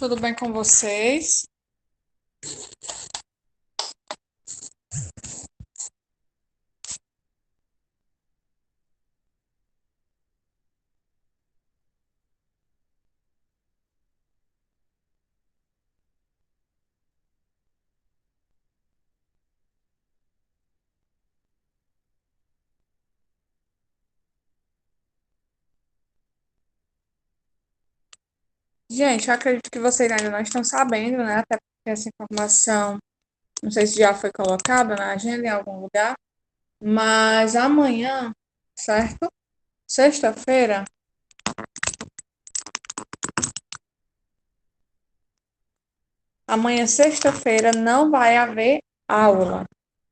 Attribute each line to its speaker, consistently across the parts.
Speaker 1: Tudo bem com vocês? Gente, eu acredito que vocês ainda não estão sabendo, né? Até porque essa informação, não sei se já foi colocada na agenda em algum lugar, mas amanhã, certo? Sexta-feira, amanhã, sexta-feira, não vai haver aula,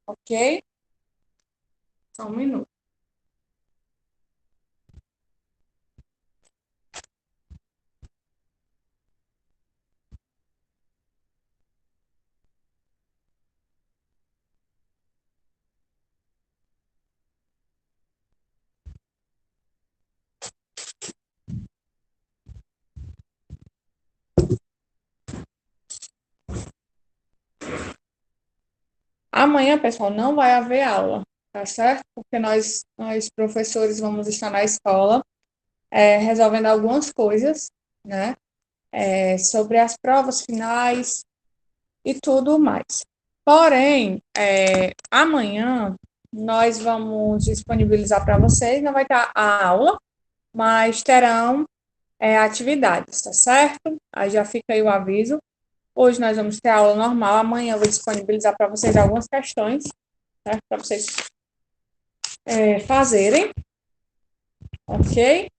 Speaker 1: ok? Só um minuto. Amanhã, pessoal, não vai haver aula, tá certo? Porque nós professores, vamos estar na escola, resolvendo algumas coisas, né? Sobre as provas finais e tudo mais. Porém, amanhã nós vamos disponibilizar para vocês, não vai ter a aula, mas terão atividades, tá certo? Aí já fica aí o aviso. Hoje nós vamos ter aula normal, amanhã eu vou disponibilizar para vocês algumas questões, certo? Para vocês fazerem, ok?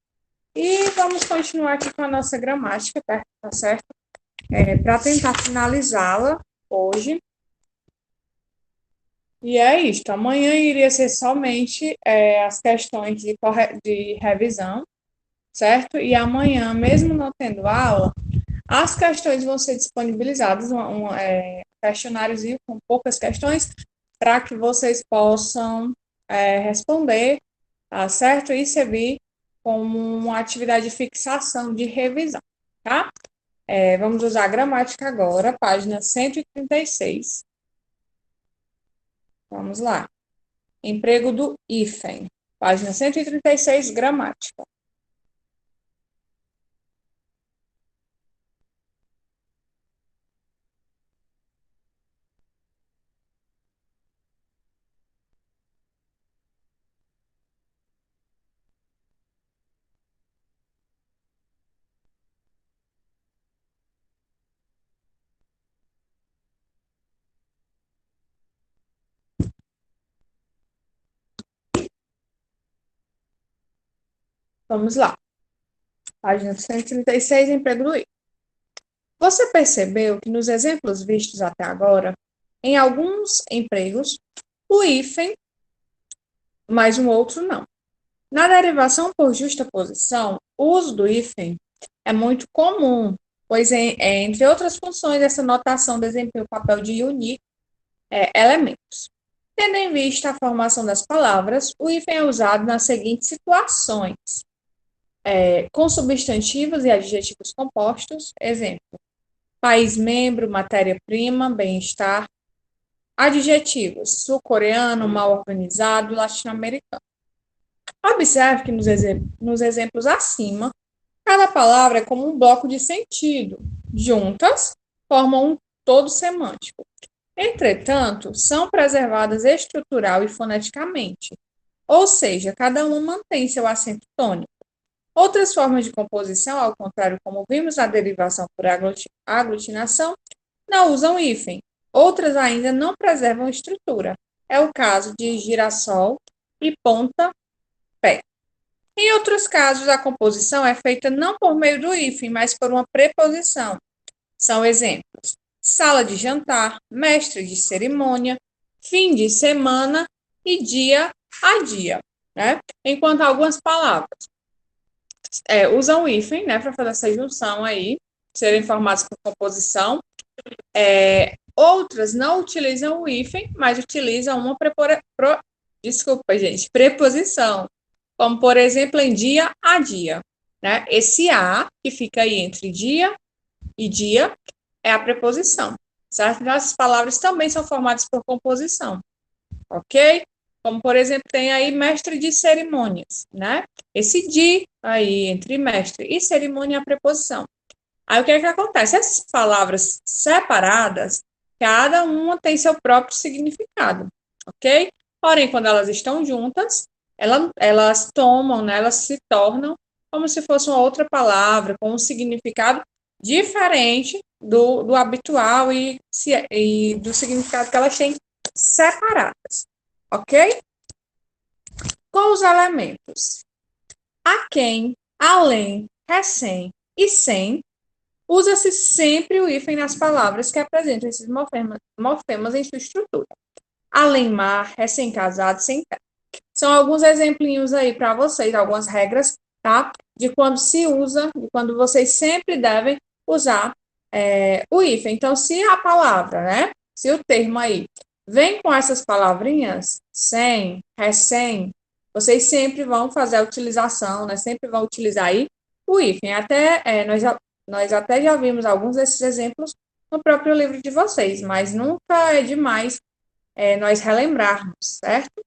Speaker 1: E vamos continuar aqui com a nossa gramática, tá certo? Para tentar finalizá-la hoje. E é isto. Amanhã iria ser somente as questões de revisão, certo? E amanhã, mesmo não tendo aula, as questões vão ser disponibilizadas, questionários com poucas questões, para que vocês possam responder, tá certo? E servir como uma atividade de fixação, de revisão, tá? Vamos usar a gramática agora, página 136. Vamos lá. Emprego do hífen. Página 136, gramática. Vamos lá. Página 136, emprego do hífen. Você percebeu que nos exemplos vistos até agora, em alguns empregos, o hífen, mas no outro não. Na derivação por justaposição, o uso do hífen é muito comum, pois, entre outras funções, essa notação desempenha o papel de unir elementos. Tendo em vista a formação das palavras, o hífen é usado nas seguintes situações: com substantivos e adjetivos compostos, exemplo, país membro, matéria-prima, bem-estar. Adjetivos, sul-coreano, mal organizado, latino-americano. Observe que nos exemplos acima, cada palavra é como um bloco de sentido. Juntas, formam um todo semântico. Entretanto, são preservadas estrutural e foneticamente, ou seja, cada uma mantém seu acento tônico. Outras formas de composição, ao contrário, como vimos na derivação por aglutinação, não usam hífen. Outras ainda não preservam estrutura. É o caso de girassol e ponta-pé. Em outros casos, a composição é feita não por meio do hífen, mas por uma preposição. São exemplos: sala de jantar, mestre de cerimônia, fim de semana e dia a dia. Né? Enquanto algumas palavras usam o hífen, né, para fazer essa junção aí, serem formadas por composição. Outras não utilizam o hífen, mas utilizam uma preposição, como, por exemplo, em dia a dia. Né? Esse a, que fica aí entre dia e dia é a preposição, certo? Então, essas palavras também são formadas por composição, ok? Como, por exemplo, tem aí mestre de cerimônias, né? Esse de aí, entre mestre e cerimônia, é a preposição. Aí, o que é que acontece? Essas palavras separadas, cada uma tem seu próprio significado, ok? Porém, quando elas estão juntas, elas tomam, né, elas se tornam como se fosse uma outra palavra, com um significado diferente do habitual e do significado que elas têm separadas, ok? Com os elementos a quem, além, recém e sem, usa-se sempre o hífen nas palavras que apresentam esses morfemas em sua estrutura. Além mar, recém-casado, sem pé. São alguns exemplinhos aí para vocês, algumas regras, tá? De quando se usa, de quando vocês sempre devem usar o hífen. Então, se a palavra, né? Se o termo aí vem com essas palavrinhas, sem, recém, vocês sempre vão fazer a utilização, né? Sempre vão utilizar aí o hífen. Nós até já vimos alguns desses exemplos no próprio livro de vocês, mas nunca é demais nós relembrarmos, certo?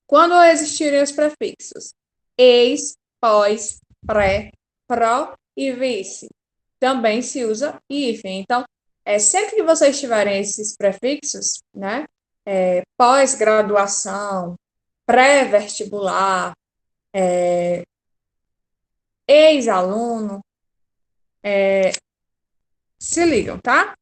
Speaker 1: Quando existirem os prefixos eis, pós, pré, pró e vice, também se usa hífen. Então, sempre que vocês tiverem esses prefixos, né, pós-graduação, pré-vestibular, ex-aluno, se ligam, tá?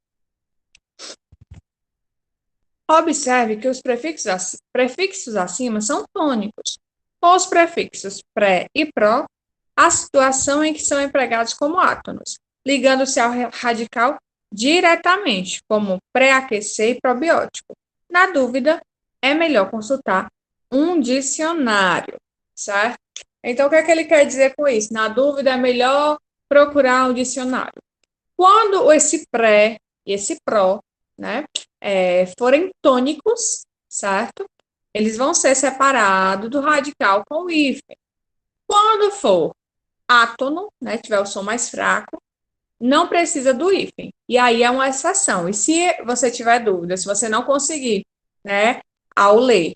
Speaker 1: Observe que os prefixos acima são tônicos. Com os prefixos pré e pró, a situação em que são empregados como átonos, ligando-se ao radical diretamente, como pré-aquecer e probiótico. Na dúvida, é melhor consultar um dicionário, certo? Então, o que é que ele quer dizer com isso? Na dúvida, é melhor procurar um dicionário. Quando esse pré e esse pró, né, forem tônicos, certo? Eles vão ser separados do radical com o hífen. Quando for átono, né, tiver o som mais fraco, não precisa do hífen. E aí é uma exceção. E se você tiver dúvida, se você não conseguir, né, ao ler,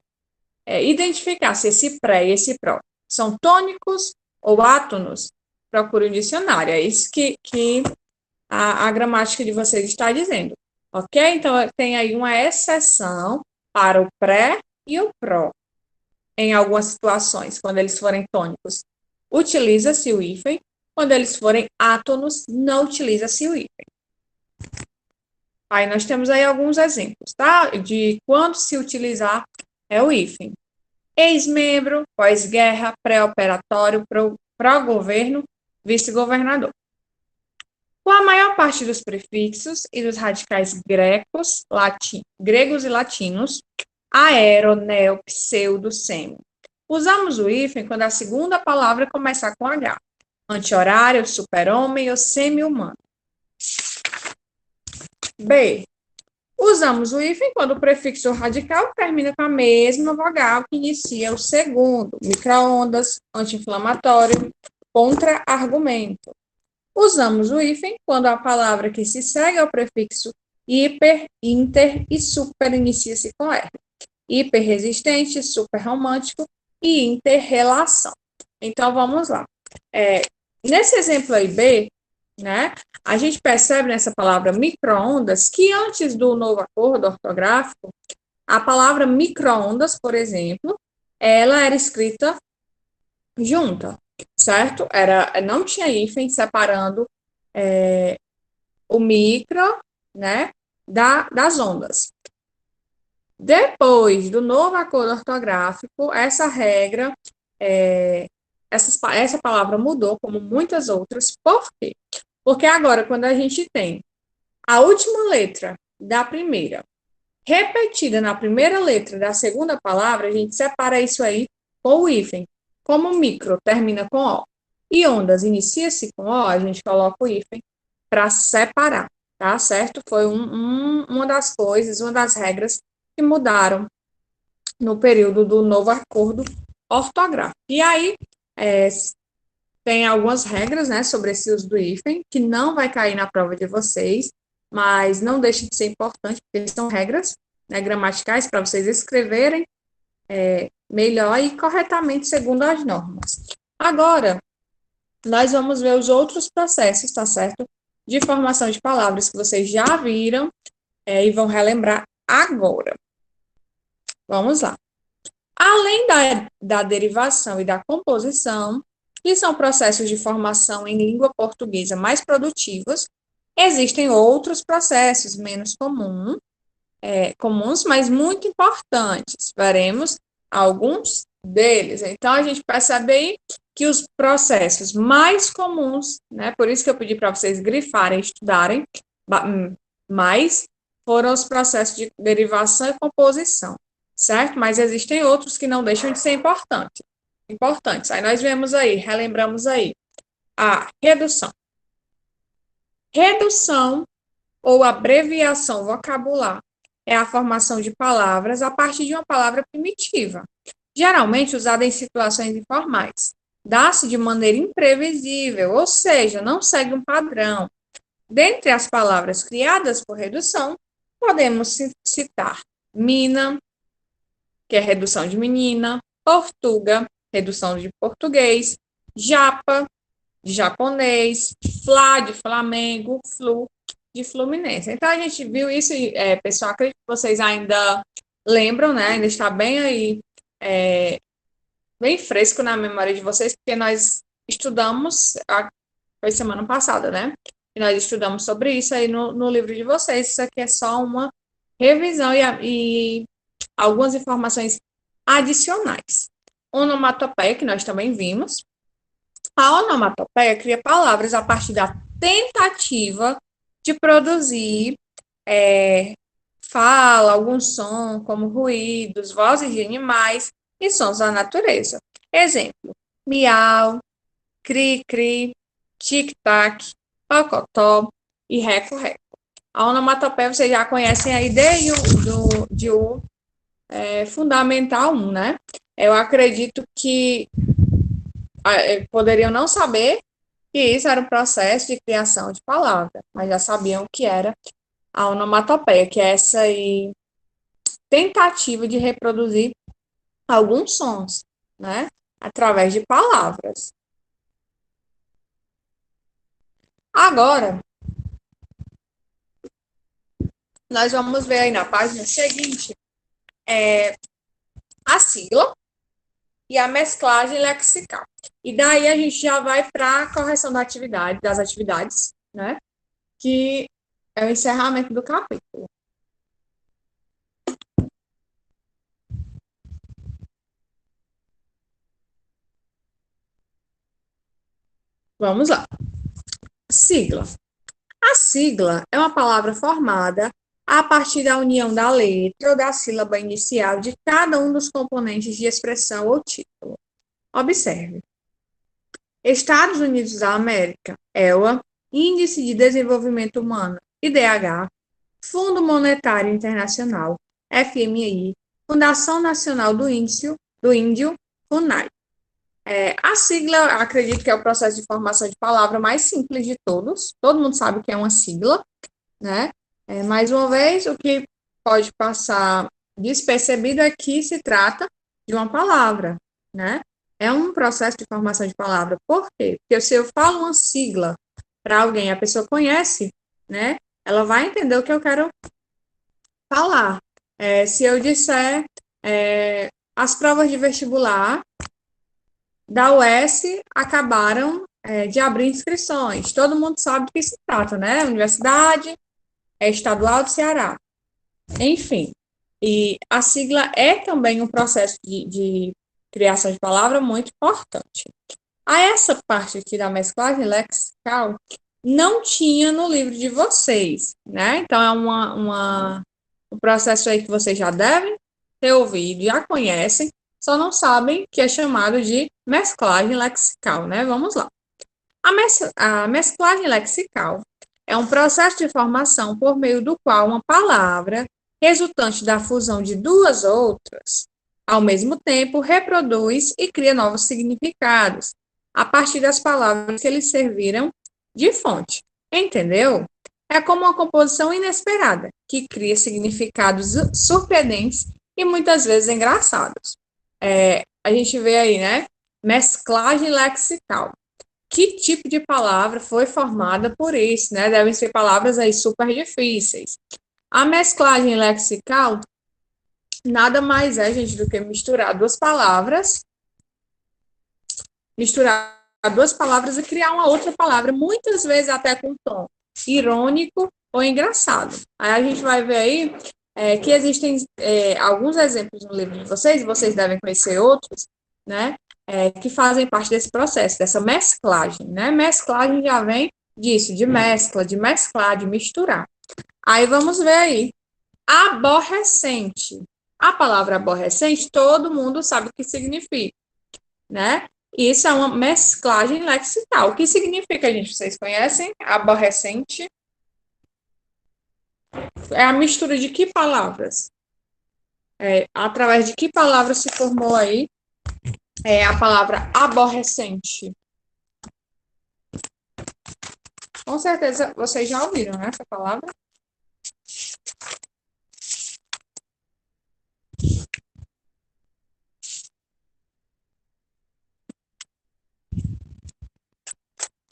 Speaker 1: identificar se esse pré e esse pró são tônicos ou átonos, procure um dicionário. É isso que a gramática de vocês está dizendo. Ok? Então, tem aí uma exceção para o pré e o pró. Em algumas situações, quando eles forem tônicos, utiliza-se o hífen. Quando eles forem átonos, não utiliza-se o hífen. Aí nós temos aí alguns exemplos, tá? De quando se utilizar o hífen. Ex-membro, pós-guerra, pré-operatório, pró-governo, vice-governador. Com a maior parte dos prefixos e dos radicais gregos e latinos, aero, neo, pseudo, semi. Usamos o hífen quando a segunda palavra começar com H. Anti-horário, super-homem ou semi-humano. B. Usamos o hífen quando o prefixo radical termina com a mesma vogal que inicia o segundo. Micro-ondas, anti-inflamatório, contra-argumento. Usamos o hífen quando a palavra que se segue ao prefixo hiper, inter e super inicia-se com R. Hiperresistente, superromântico e interrelação. Então, vamos lá. Nesse exemplo aí, B, né, a gente percebe nessa palavra micro-ondas que antes do novo acordo ortográfico, a palavra micro-ondas, por exemplo, ela era escrita junta, certo? Não tinha hífen separando o micro, né, das ondas. Depois do novo acordo ortográfico, essa regra, essa palavra mudou, como muitas outras. Por quê? Porque agora, quando a gente tem a última letra da primeira repetida na primeira letra da segunda palavra, a gente separa isso aí com o hífen. Como micro termina com O e ondas inicia-se com O, a gente coloca o hífen para separar, tá certo? Foi uma das coisas, uma das regras que mudaram no período do novo acordo ortográfico. E aí, tem algumas regras, né, sobre esse uso do hífen, que não vai cair na prova de vocês, mas não deixe de ser importante, porque são regras, né, gramaticais para vocês escreverem melhor e corretamente segundo as normas. Agora, nós vamos ver os outros processos, tá certo? De formação de palavras que vocês já viram e vão relembrar agora. Vamos lá. Além da derivação e da composição, que são processos de formação em língua portuguesa mais produtivos, existem outros processos menos comuns, mas muito importantes. Veremos alguns deles. Então, a gente percebe aí que os processos mais comuns, né, por isso que eu pedi para vocês grifarem, estudarem mais, foram os processos de derivação e composição, certo? Mas existem outros que não deixam de ser importantes. Aí nós vemos aí, relembramos aí, a redução. Redução ou abreviação vocabular é a formação de palavras a partir de uma palavra primitiva, geralmente usada em situações informais. Dá-se de maneira imprevisível, ou seja, não segue um padrão. Dentre as palavras criadas por redução, podemos citar mina, que é redução de menina, portuga, redução de português, japa, de japonês, flá, de Flamengo, flu, de Fluminense. Então, a gente viu isso, pessoal, acredito que vocês ainda lembram, né? Ainda está bem aí, bem fresco na memória de vocês, porque nós estudamos, foi semana passada, né? E nós estudamos sobre isso aí no livro de vocês. Isso aqui é só uma revisão e algumas informações adicionais. Onomatopeia, que nós também vimos. A onomatopeia cria palavras a partir da tentativa de produzir fala, algum som, como ruídos, vozes de animais e sons da natureza. Exemplo, miau, cri-cri, tic-tac, pocotó e reco-reco. A onomatopeia vocês já conhecem aí desde o Fundamental 1, né? Eu acredito que poderiam não saber que isso era um processo de criação de palavra, mas já sabiam o que era a onomatopeia, que é essa aí, tentativa de reproduzir alguns sons, né? Através de palavras. Agora, nós vamos ver aí na página seguinte a sigla e a mesclagem lexical. E daí a gente já vai para a correção das atividades, né? Que é o encerramento do capítulo. Vamos lá. Sigla. A sigla é uma palavra formada a partir da união da letra ou da sílaba inicial de cada um dos componentes de expressão ou título. Observe. Estados Unidos da América, EUA, Índice de Desenvolvimento Humano, IDH, Fundo Monetário Internacional, FMI, Fundação Nacional do Índio, FUNAI. A sigla, acredito que é o processo de formação de palavra mais simples de todos. Todo mundo sabe o que é uma sigla, né? Mais uma vez, o que pode passar despercebido é que se trata de uma palavra, né? É um processo de formação de palavra. Por quê? Porque se eu falo uma sigla para alguém, a pessoa conhece, né? Ela vai entender o que eu quero falar. Se eu disser as provas de vestibular da UES acabaram de abrir inscrições. Todo mundo sabe do que se trata, né? Universidade Estadual do Ceará. Enfim, e a sigla é também um processo de criação de palavra muito importante. Essa parte aqui da mesclagem lexical não tinha no livro de vocês, né? Então, é um processo aí que vocês já devem ter ouvido, já conhecem, só não sabem que é chamado de mesclagem lexical, né? Vamos lá. A mesclagem lexical é um processo de formação por meio do qual uma palavra, resultante da fusão de duas outras, ao mesmo tempo reproduz e cria novos significados, a partir das palavras que eles serviram de fonte. Entendeu? É como uma composição inesperada, que cria significados surpreendentes e muitas vezes engraçados. A gente vê aí, né? Mesclagem lexical. Que tipo de palavra foi formada por isso, né? Devem ser palavras aí super difíceis. A mesclagem lexical nada mais é, gente, do que misturar duas palavras e criar uma outra palavra, muitas vezes até com tom irônico ou engraçado. Aí a gente vai ver aí que existem alguns exemplos no livro de vocês, e vocês devem conhecer outros, né, que fazem parte desse processo, dessa mesclagem, né? Mesclagem já vem disso, de mescla, de mesclar, de misturar. Aí vamos ver aí. Aborrecente. A palavra aborrecente, todo mundo sabe o que significa, né? Isso é uma mesclagem lexical. O que significa, gente? Vocês conhecem? Aborrecente é a mistura de que palavras? Através de que palavra se formou aí a palavra aborrecente? Com certeza vocês já ouviram, né, essa palavra?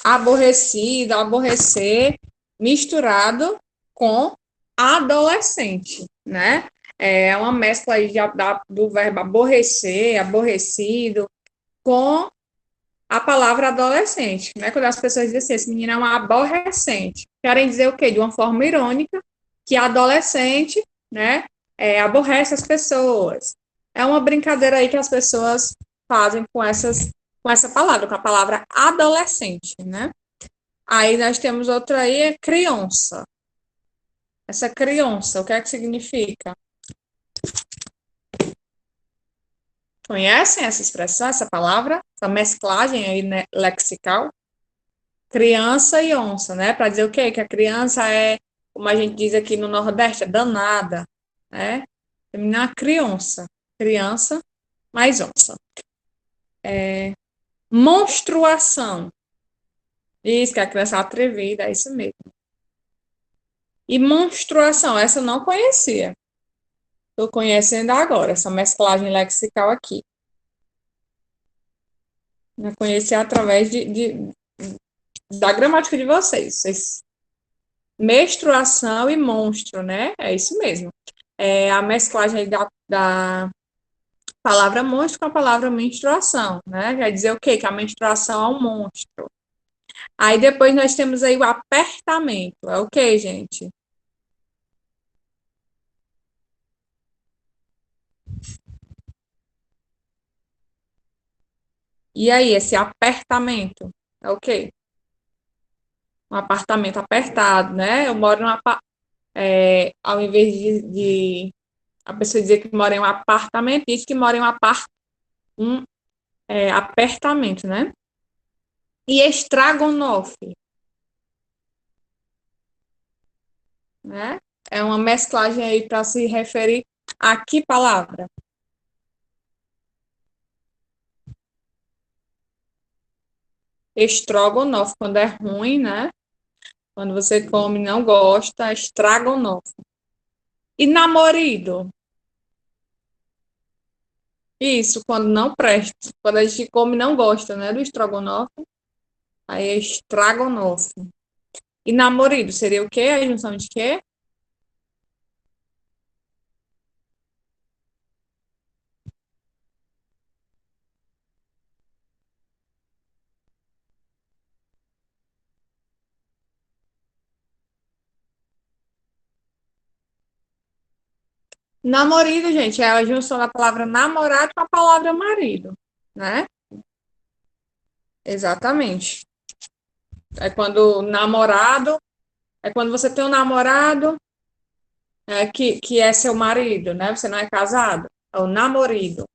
Speaker 1: Aborrecido, aborrecer, misturado com adolescente, né? É uma mescla aí do verbo aborrecer, aborrecido, com a palavra adolescente, né? Quando as pessoas dizem assim, esse menino é um aborrecente, querem dizer o quê? De uma forma irônica, que adolescente, né, aborrece as pessoas. É uma brincadeira aí que as pessoas fazem com essa palavra, com a palavra adolescente, né? Aí nós temos outra aí, é criança. Essa criança, o que é que significa? Conhecem essa expressão, essa palavra? Essa mesclagem aí, né, lexical? Criança e onça, né? Para dizer o quê? Que a criança é, como a gente diz aqui no Nordeste, é danada, né? Terminar criança. Criança mais onça. Monstruação. Isso, que a criança é atrevida, é isso mesmo. E monstruação, essa eu não conhecia. Estou conhecendo agora, essa mesclagem lexical aqui. Eu conheci através da gramática de vocês. Menstruação e monstro, né? É isso mesmo. É a mesclagem da palavra monstro com a palavra menstruação, né? Quer dizer o quê? Que a menstruação é um monstro. Aí depois nós temos aí o apertamento. É o quê, gente? E aí, esse apertamento é o quê? Um apartamento apertado, né? Eu moro ao invés de a pessoa dizer que mora em um apartamento, diz que mora em um apertamento, né? E estrogonofe, né? É uma mesclagem aí para se referir a que palavra? Estrogonofe, quando é ruim, né? Quando você come e não gosta, estrogonofe. E namorido? Isso, quando não presta. Quando a gente come e não gosta, né? Do estrogonofe, aí é estrogonofe. E namorido seria o quê? A junção de quê? Namorido, gente, é a junção da palavra namorado com a palavra marido, né? Exatamente. É quando namorado, é quando você tem um namorado que é seu marido, né? Você não é casado, é o namorido.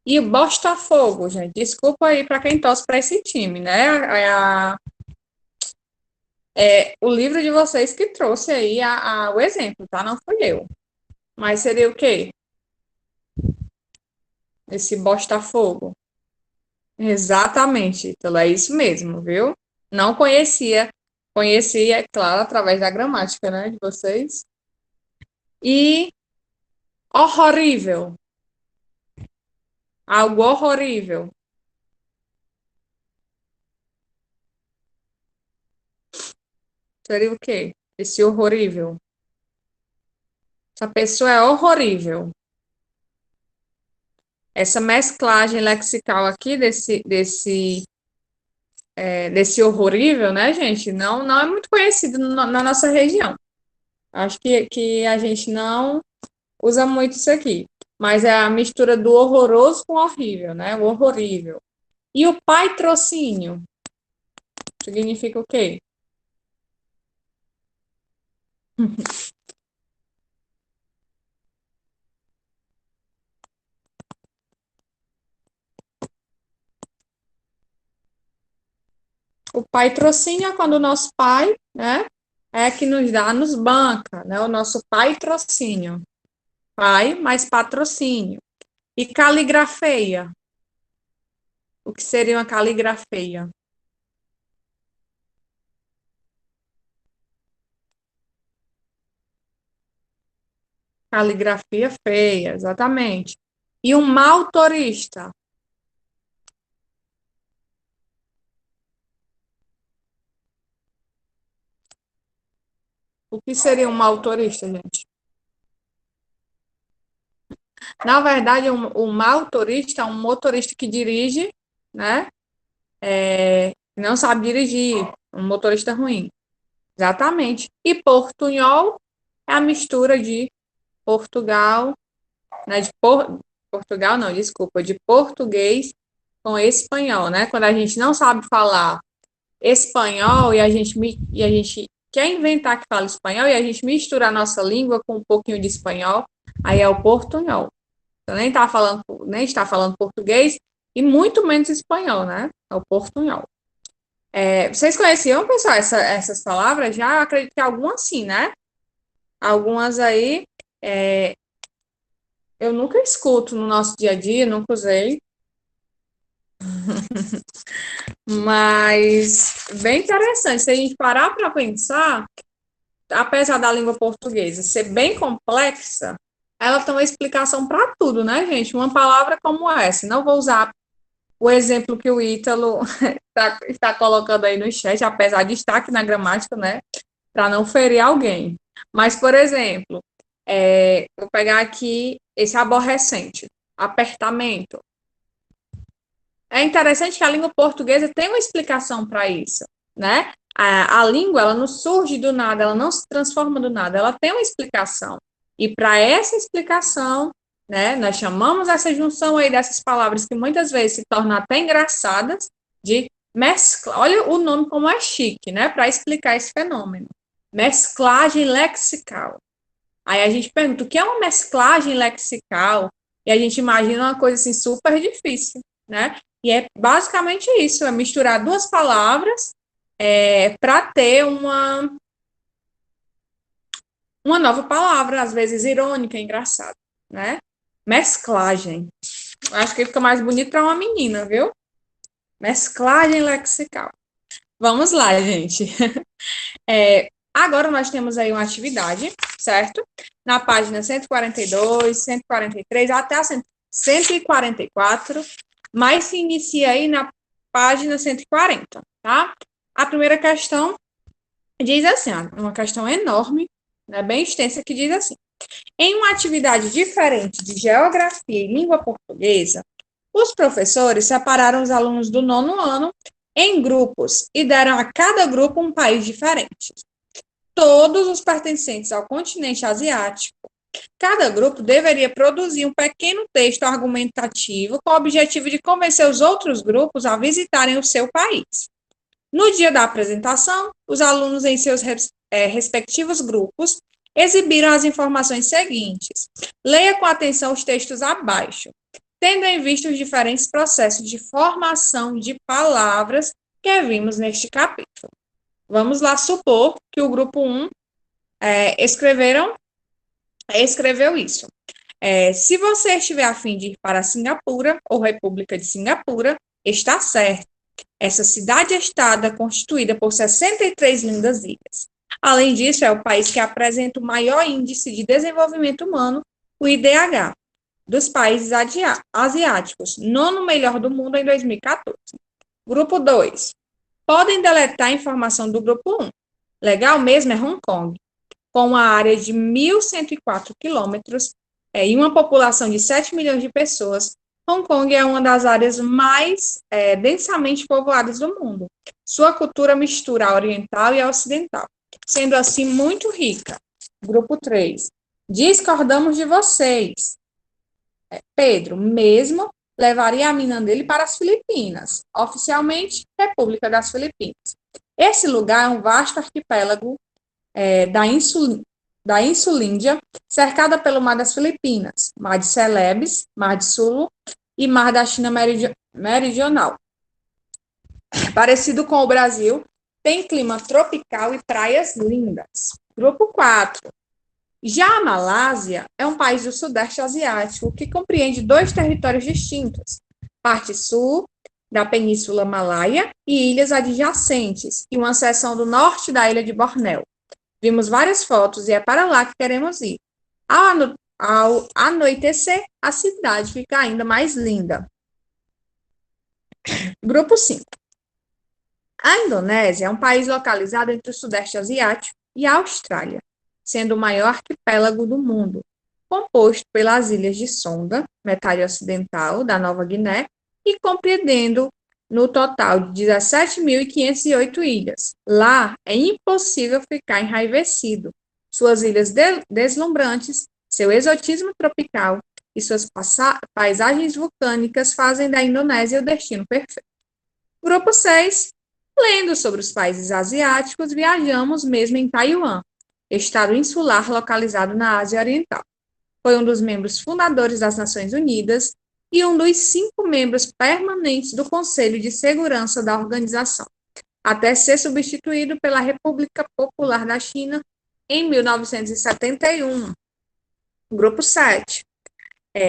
Speaker 1: E o Botafogo, gente, desculpa aí para quem torce para esse time, né? O livro de vocês que trouxe aí o exemplo, tá? Não fui eu. Mas seria o quê? Esse Botafogo. Exatamente, Ítalo, é isso mesmo, viu? Não conhecia, conhecia, é claro, através da gramática, né, de vocês. E horrorível, algo horrorível. Seria o quê? Esse horrorível. Essa pessoa é horrorível. Essa mesclagem lexical aqui desse horrorível, né, gente? Não é muito conhecido na nossa região. Acho que a gente não usa muito isso aqui. Mas é a mistura do horroroso com horrível, né? O horrorível. E o patrocínio significa o quê? O patrocínio é quando o nosso pai, né, é que nos dá, nos banca, né? O nosso patrocínio. Pai mais patrocínio. E caligrafeia. O que seria uma caligrafeia? Caligrafia feia, exatamente. E um mau turista. O que seria um mau turista, gente? Na verdade, um mau turista é um motorista que dirige, né? Não sabe dirigir, um motorista ruim. Exatamente. E portunhol é a mistura de Portugal, né? Portugal, não, desculpa, de português com espanhol, né? Quando a gente não sabe falar espanhol e a gente quer inventar que fala espanhol e a gente mistura a nossa língua com um pouquinho de espanhol, aí é o portunhol. Então, nem está falando português e muito menos espanhol, né? É o portunhol. Vocês conheciam, pessoal, essas palavras? Já eu acredito que algumas sim, né? Algumas aí eu nunca escuto no nosso dia a dia, nunca usei, mas bem interessante. Se a gente parar para pensar, apesar da língua portuguesa ser bem complexa, ela tem uma explicação para tudo, né, gente? Uma palavra como essa. Não vou usar o exemplo que o Ítalo está colocando aí no chat, apesar de estar aqui na gramática, né? Para não ferir alguém. Mas, por exemplo, vou pegar aqui esse aborrecente, apertamento. É interessante que a língua portuguesa tem uma explicação para isso, né? A língua, ela não surge do nada, ela não se transforma do nada, ela tem uma explicação. E para essa explicação, né, nós chamamos essa junção aí dessas palavras que muitas vezes se tornam até engraçadas, de mescla. Olha o nome como é chique, né, para explicar esse fenômeno. Mesclagem lexical. Aí a gente pergunta o que é uma mesclagem lexical? E a gente imagina uma coisa assim super difícil, né? E é basicamente isso, é misturar duas palavras para ter uma nova palavra, às vezes irônica, engraçada, né? Mesclagem. Acho que fica mais bonito para uma menina, viu? Mesclagem lexical. Vamos lá, gente. Agora nós temos aí uma atividade, certo? Na página 142, 143, até a 144, mas se inicia aí na página 140, tá? A primeira questão diz assim, uma questão enorme, né, bem extensa, que diz assim: em uma atividade diferente de geografia e língua portuguesa, os professores separaram os alunos do nono ano em grupos e deram a cada grupo um país diferente, todos os pertencentes ao continente asiático. Cada grupo deveria produzir um pequeno texto argumentativo com o objetivo de convencer os outros grupos a visitarem o seu país. No dia da apresentação, os alunos, em seus respectivos grupos, exibiram as informações seguintes. Leia com atenção os textos abaixo, tendo em vista os diferentes processos de formação de palavras que vimos neste capítulo. Vamos lá supor que o grupo 1 escreveu isso. Se você estiver a fim de ir para Singapura ou República de Singapura, Está certo. Essa cidade-estado é constituída por 63 lindas ilhas. Além disso, é o país que apresenta o maior índice de desenvolvimento humano, o IDH, dos países asiáticos, nono melhor do mundo em 2014. Grupo 2. Podem deletar a informação do grupo 1. Legal mesmo é Hong Kong, com uma área de 1.104 quilômetros e uma população de 7 milhões de pessoas. Hong Kong é uma das áreas mais densamente povoadas do mundo. Sua cultura mistura a oriental e a ocidental, sendo assim muito rica. Grupo 3. Discordamos de vocês. Pedro, mesmo, levaria a mina dele para as Filipinas, oficialmente República das Filipinas. Esse lugar é um vasto arquipélago da Insulíndia, cercada pelo Mar das Filipinas, Mar de Celebes, Mar de Sulu e Mar da China Meridional. Parecido com o Brasil, tem clima tropical e praias lindas. Grupo 4. Já a Malásia é um país do Sudeste Asiático que compreende dois territórios distintos, parte sul da Península Malaia e ilhas adjacentes, e uma seção do norte da ilha de Bornéu. Vimos várias fotos e é para lá que queremos ir. Ao anoitecer, a cidade fica ainda mais linda. Grupo 5. A Indonésia é um país localizado entre o Sudeste Asiático e a Austrália, sendo o maior arquipélago do mundo, composto pelas ilhas de Sonda, metade ocidental da Nova Guiné, e compreendendo no total de 17.508 ilhas. Lá é impossível ficar enraivecido. Suas ilhas deslumbrantes, seu exotismo tropical e suas paisagens vulcânicas fazem da Indonésia o destino perfeito. Grupo 6. Lendo sobre os países asiáticos, viajamos mesmo em Taiwan, estado insular localizado na Ásia Oriental. Foi um dos membros fundadores das Nações Unidas e um dos 5 membros permanentes do Conselho de Segurança da organização, até ser substituído pela República Popular da China em 1971. Grupo 7.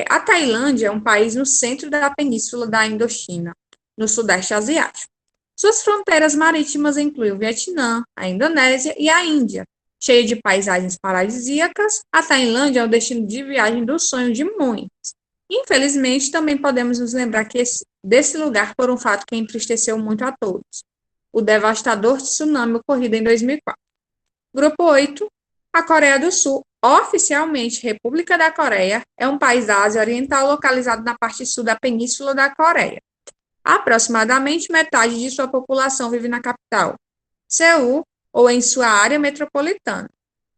Speaker 1: A Tailândia é um país no centro da península da Indochina, no Sudeste Asiático. Suas fronteiras marítimas incluem o Vietnã, a Indonésia e a Índia. Cheia de paisagens paradisíacas, a Tailândia é o destino de viagem do sonho de muitos. Infelizmente, também podemos nos lembrar desse lugar por um fato que entristeceu muito a todos: o devastador tsunami ocorrido em 2004. Grupo 8. A Coreia do Sul, oficialmente República da Coreia, é um país da Ásia Oriental localizado na parte sul da Península da Coreia. Aproximadamente metade de sua população vive na capital, Seul, ou em sua área metropolitana,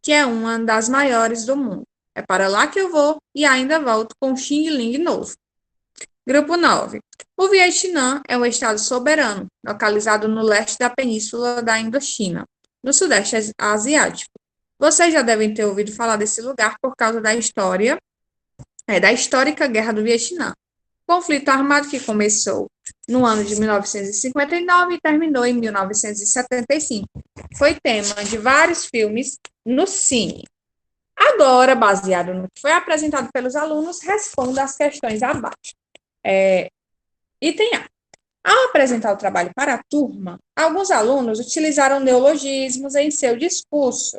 Speaker 1: que é uma das maiores do mundo. É para lá que eu vou e ainda volto com Xing Ling novo. Grupo 9. O Vietnã é um estado soberano, localizado no leste da península da Indochina, no sudeste asiático. Vocês já devem ter ouvido falar desse lugar por causa da histórica Guerra do Vietnã, conflito armado que começou no ano de 1959 e terminou em 1975. Foi tema de vários filmes no cine. Agora, baseado no que foi apresentado pelos alunos, responda as questões abaixo. Item A. Ao apresentar o trabalho para a turma, alguns alunos utilizaram neologismos em seu discurso.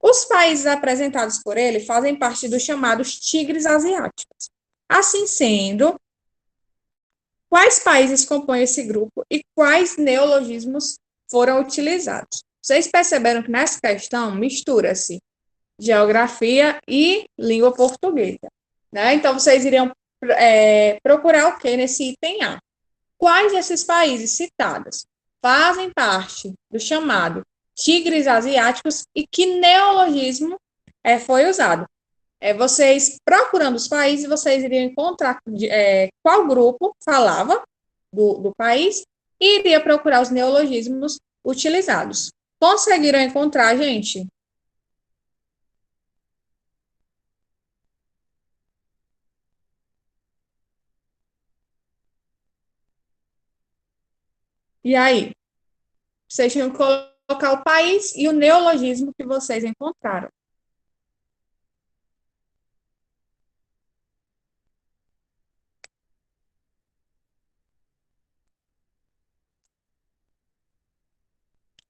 Speaker 1: Os países apresentados por ele fazem parte dos chamados tigres asiáticos. Assim sendo, quais países compõem esse grupo e quais neologismos foram utilizados? Vocês perceberam que nessa questão mistura-se geografia e língua portuguesa, né? Então, vocês iriam procurar o que nesse item A? Quais desses países citados fazem parte do chamado tigres asiáticos e que neologismo foi usado? Vocês procurando os países, vocês iriam encontrar qual grupo falava do país e iria procurar os neologismos utilizados. Conseguiram encontrar, gente? E aí? Vocês tinham que colocar o país e o neologismo que vocês encontraram.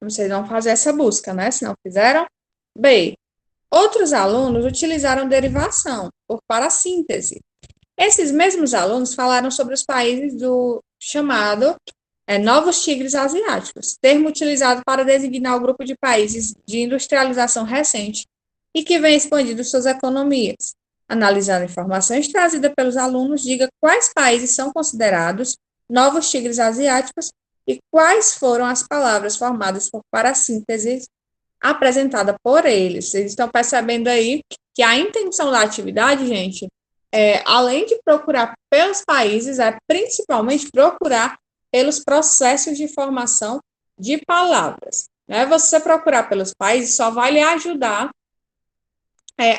Speaker 1: Vocês vão fazer essa busca, né? Se não fizeram. B. Outros alunos utilizaram derivação por parassíntese. Esses mesmos alunos falaram sobre os países do chamado Novos Tigres Asiáticos, termo utilizado para designar o grupo de países de industrialização recente e que vem expandindo suas economias. Analisando informações trazidas pelos alunos, diga quais países são considerados novos tigres asiáticos e quais foram as palavras formadas por parassíntese apresentada por eles. Vocês estão percebendo aí que a intenção da atividade, gente, além de procurar pelos países, é principalmente procurar pelos processos de formação de palavras. Né? Você procurar pelos países só vai lhe ajudar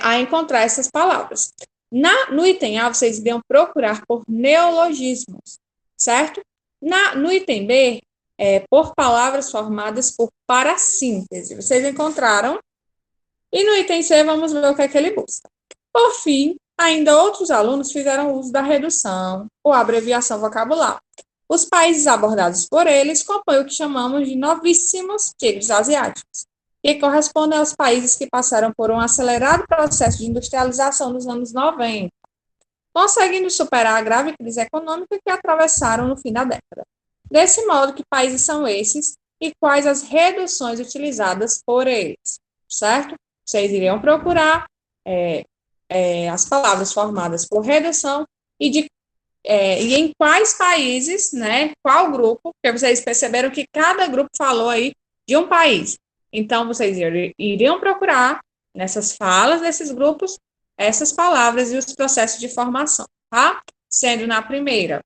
Speaker 1: a encontrar essas palavras. No item A, vocês iriam procurar por neologismos, certo? No item B, por palavras formadas por parassíntese. Vocês encontraram? E no item C, vamos ver o que é que ele busca. Por fim, ainda outros alunos fizeram uso da redução ou abreviação vocabular. Os países abordados por eles compõem o que chamamos de novíssimos tigres asiáticos, que correspondem aos países que passaram por um acelerado processo de industrialização nos anos 90, conseguindo superar a grave crise econômica que atravessaram no fim da década. Desse modo, que países são esses e quais as reduções utilizadas por eles, certo? Vocês iriam procurar as palavras formadas por redução e em quais países, né, qual grupo, porque vocês perceberam que cada grupo falou aí de um país. Então, vocês iriam procurar, nessas falas desses grupos, essas palavras e os processos de formação, tá? Sendo na primeira,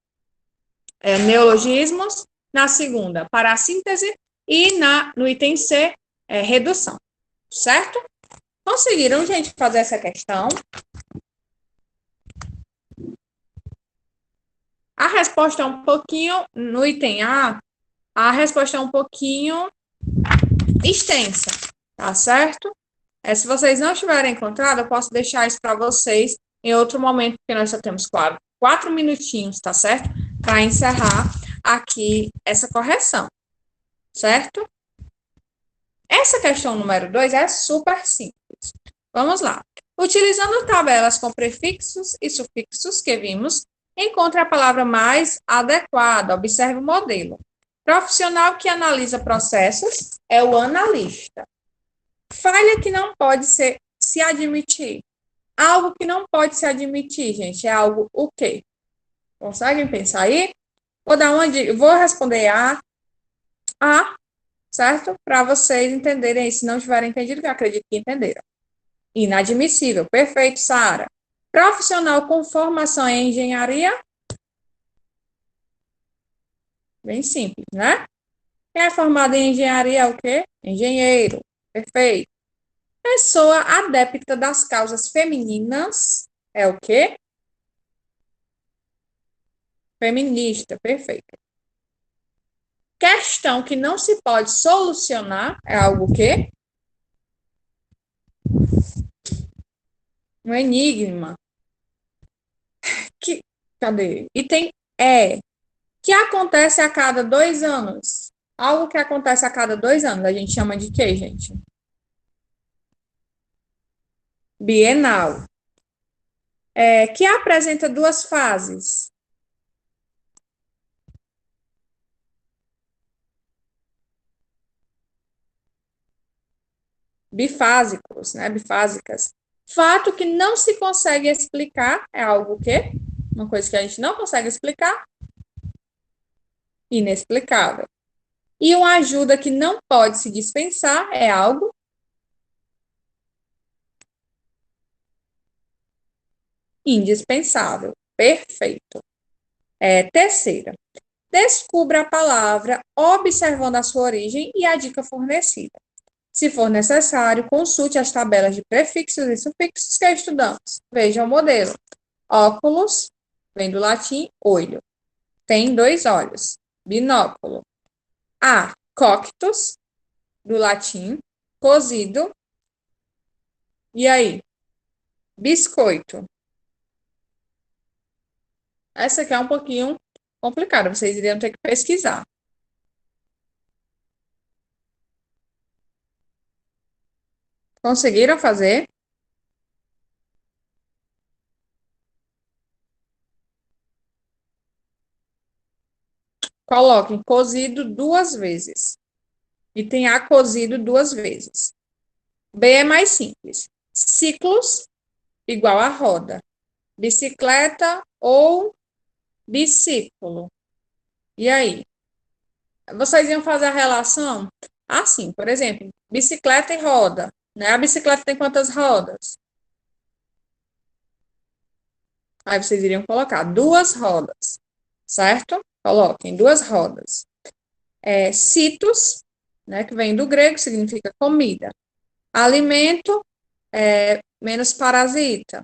Speaker 1: neologismos, na segunda, parassíntese e no item C, redução, certo? Conseguiram, gente, fazer essa questão? A resposta é um pouquinho, no item A resposta é um pouquinho extensa, tá certo? Se vocês não tiverem encontrado, eu posso deixar isso para vocês em outro momento, porque nós só temos 4 minutinhos, tá certo? Para encerrar aqui essa correção, certo? Essa questão número 2 é super simples. Vamos lá. Utilizando tabelas com prefixos e sufixos que vimos, encontre a palavra mais adequada. Observe o modelo. Profissional que analisa processos é o analista. Falha que não pode se admitir. Algo que não pode se admitir, gente, é algo o quê? Conseguem pensar aí? Vou dar uma dica. Vou responder A, certo? Para vocês entenderem aí. Se não tiverem entendido, que eu acredito que entenderam. Inadmissível. Perfeito, Sara. Profissional com formação em engenharia? Bem simples, né? Quem é formado em engenharia é o quê? Engenheiro. Perfeito. Pessoa adepta das causas femininas é o quê? Feminista. Perfeito. Questão que não se pode solucionar é algo o quê? Um enigma. Cadê? Item que acontece a cada 2 anos. Algo que acontece a cada 2 anos. A gente chama de quê, gente? Bienal. Que apresenta 2 fases. Bifásicos, né? Bifásicas. Fato que não se consegue explicar é algo o quê? Uma coisa que a gente não consegue explicar. Inexplicável. E uma ajuda que não pode se dispensar é algo indispensável. Perfeito. Terceira. Descubra a palavra observando a sua origem e a dica fornecida. Se for necessário, consulte as tabelas de prefixos e sufixos que estudamos. Veja o modelo. Óculos, vem do latim olho. Tem 2 olhos. Binóculo. Coctus, do latim, cozido. E aí? Biscoito. Essa aqui é um pouquinho complicada, vocês iriam ter que pesquisar. Conseguiram fazer? Coloquem cozido 2 vezes. E tem A cozido 2 vezes. B é mais simples. Ciclos igual a roda. Bicicleta ou discípulo. E aí? Vocês iam fazer a relação assim, por exemplo, bicicleta e roda, né? A bicicleta tem quantas rodas? Aí vocês iriam colocar 2 rodas, certo? Coloquem 2 rodas. Citos, né, que vem do grego, significa comida. Alimento, menos parasita.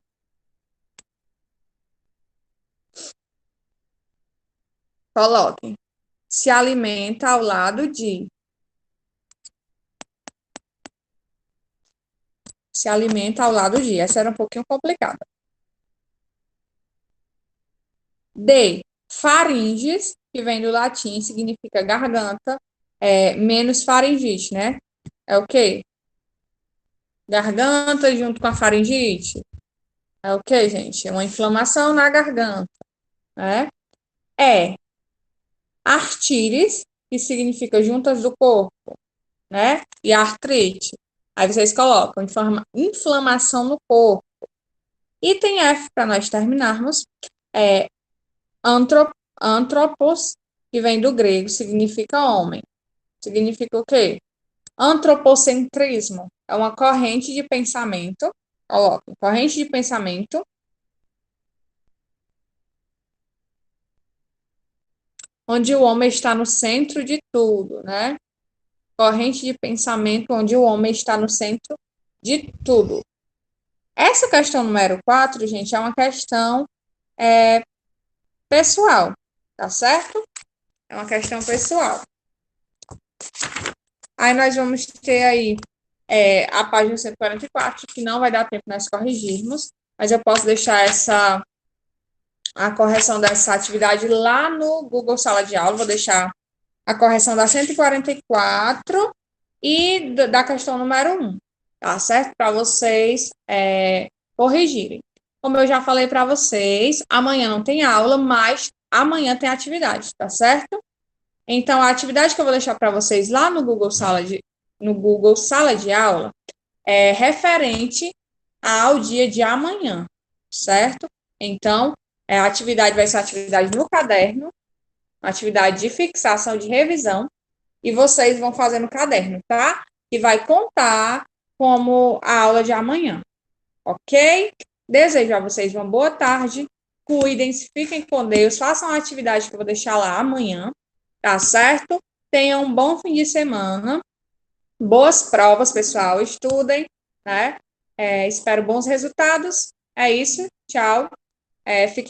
Speaker 1: Coloquem. Se alimenta ao lado de. Se alimenta ao lado de. Essa era um pouquinho complicada. D. Faringes, que vem do latim, significa garganta, menos faringite, né? É o quê? Garganta junto com a faringite. É o quê, gente? É uma inflamação na garganta, né? É artires, que significa juntas do corpo, né? E artrite. Aí vocês colocam inflamação no corpo. Item F, para nós terminarmos, é antropos, que vem do grego, significa homem. Significa o quê? Antropocentrismo é uma corrente de pensamento, coloca, corrente de pensamento onde o homem está no centro de tudo, né? Corrente de pensamento onde o homem está no centro de tudo. Essa questão número 4, gente, é uma questão pessoal, tá certo? É uma questão pessoal. Aí nós vamos ter aí a página 144, que não vai dar tempo nós corrigirmos, mas eu posso deixar a correção dessa atividade lá no Google Sala de Aula, vou deixar a correção da 144 e da questão número 1, tá certo? Para vocês corrigirem. Como eu já falei para vocês, amanhã não tem aula, mas amanhã tem atividade, tá certo? Então, a atividade que eu vou deixar para vocês lá no Google Sala de Aula é referente ao dia de amanhã, certo? Então, a atividade vai ser atividade no caderno, atividade de fixação de revisão, e vocês vão fazer no caderno, tá? E vai contar como a aula de amanhã, ok? Desejo a vocês uma boa tarde, cuidem-se, fiquem com Deus, façam a atividade que eu vou deixar lá amanhã, tá certo? Tenham um bom fim de semana, boas provas, pessoal, estudem, né? Espero bons resultados. É isso, tchau. Fiquem